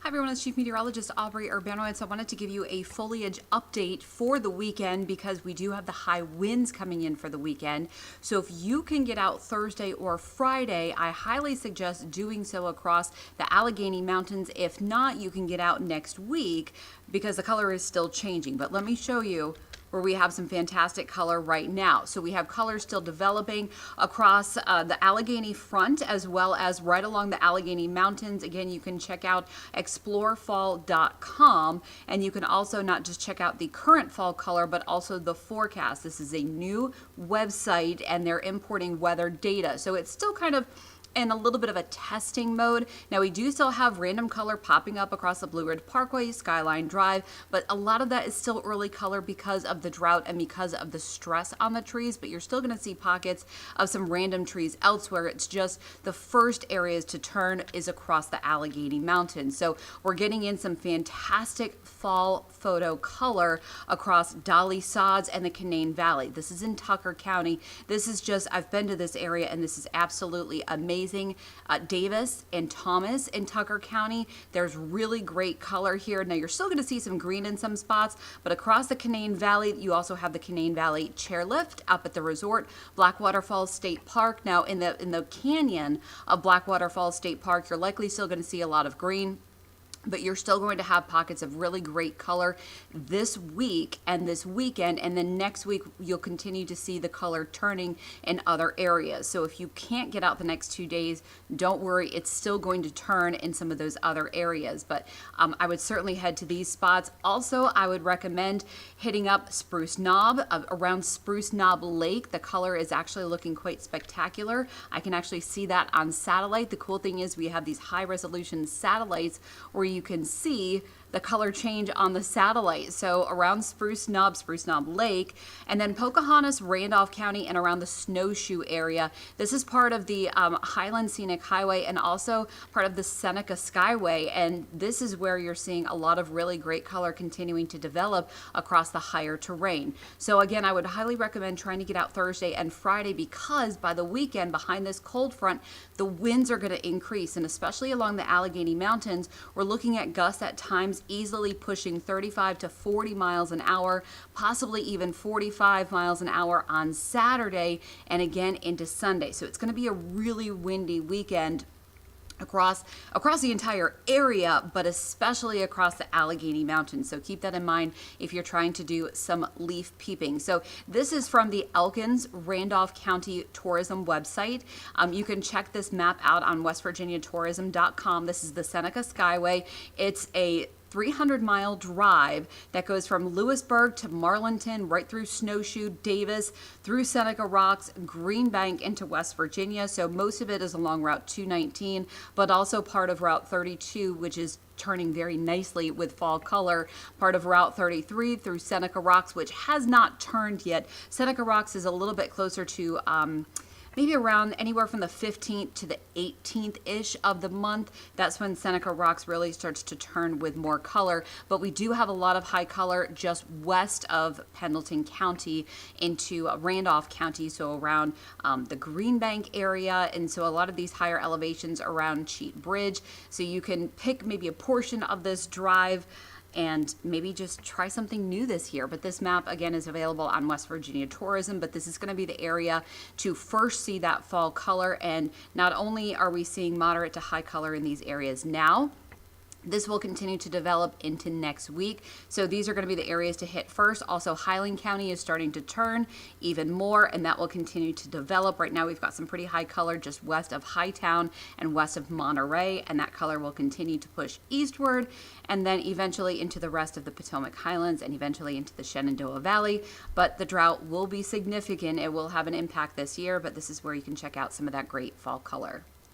Hi everyone, it's Chief Meteorologist Aubrey Urbanowitz. I wanted to give you a foliage update for the weekend because we do have the high winds coming in for the weekend. So if you can get out Thursday or Friday, I highly suggest doing so across the Allegheny Mountains. If not, you can get out next week because the color is still changing. But let me show you where we have some fantastic color right now. So we have color still developing across the Allegheny front as well as right along the Allegheny Mountains. Again, you can check out explorefall.com, and you can also not just check out the current fall color but also the forecast. This is a new website and they're importing weather data. So it's still kind of in a little bit of a testing mode. Now we do still have random color popping up across the Blue Ridge Parkway, Skyline Drive, but a lot of that is still early color because of the drought and because of the stress on the trees, but you're still gonna see pockets of some random trees elsewhere. It's just the first areas to turn is across the Allegheny Mountains. So we're getting in some fantastic fall photo color across Dolly Sods and the Canaan Valley. This is in Tucker County. This is just, I've been to this area and this is absolutely amazing. Davis and Thomas in Tucker County, there's really great color here. Now you're still going to see some green in some spots, but across the Canaan Valley, you also have the Canaan Valley chairlift up at the resort, Blackwater Falls State Park. Now in the canyon of Blackwater Falls State Park, you're likely still going to see a lot of green, but you're still going to have pockets of really great color this week and this weekend, and then next week you'll continue to see the color turning in other areas. So if you can't get out the next 2 days, don't worry, it's still going to turn in some of those other areas, but I would certainly head to these spots. Also, I would recommend hitting up Spruce Knob. Around Spruce Knob Lake, the color is actually looking quite spectacular. I can actually see that on satellite. The cool thing is we have these high resolution satellites where you can see the color change on the satellite. So around Spruce Knob Lake, and then Pocahontas, Randolph County, and around the Snowshoe area. This is part of the Highland Scenic Highway and also part of the Seneca Skyway. And this is where you're seeing a lot of really great color continuing to develop across the higher terrain. So again, I would highly recommend trying to get out Thursday and Friday because by the weekend, behind this cold front, the winds are going to increase. And especially along the Allegheny Mountains, we're looking at gusts at times easily pushing 35 to 40 miles an hour, possibly even 45 miles an hour on Saturday and again into Sunday. So it's going to be a really windy weekend across the entire area, but especially across the Allegheny Mountains. So keep that in mind if you're trying to do some leaf peeping. So this is from the Elkins Randolph County Tourism website. You can check this map out on westvirginiatourism.com. This is the Seneca Skyway. It's a 300-mile drive that goes from Lewisburg to Marlinton, right through Snowshoe, Davis, through Seneca Rocks, Green Bank into West Virginia. So most of it is along Route 219, but also part of Route 32, which is turning very nicely with fall color, part of Route 33 through Seneca Rocks, which has not turned yet. Seneca Rocks is a little bit closer to maybe around anywhere from the 15th to the 18th-ish of the month. That's when Seneca Rocks really starts to turn with more color. But we do have a lot of high color just west of Pendleton County into Randolph County, so around the Green Bank area. And so a lot of these higher elevations around Cheat Bridge. So you can pick maybe a portion of this drive and maybe just try something new this year. But this map, again, is available on West Virginia Tourism, but this is going to be the area to first see that fall color. And not only are we seeing moderate to high color in these areas now, this will continue to develop into next week. So these are going to be the areas to hit first. Also, Highland County is starting to turn even more, and that will continue to develop. Right now, we've got some pretty high color just west of Hightown and west of Monterey, and that color will continue to push eastward, and then eventually into the rest of the Potomac Highlands and eventually into the Shenandoah Valley. But the drought will be significant. It will have an impact this year, but this is where you can check out some of that great fall color.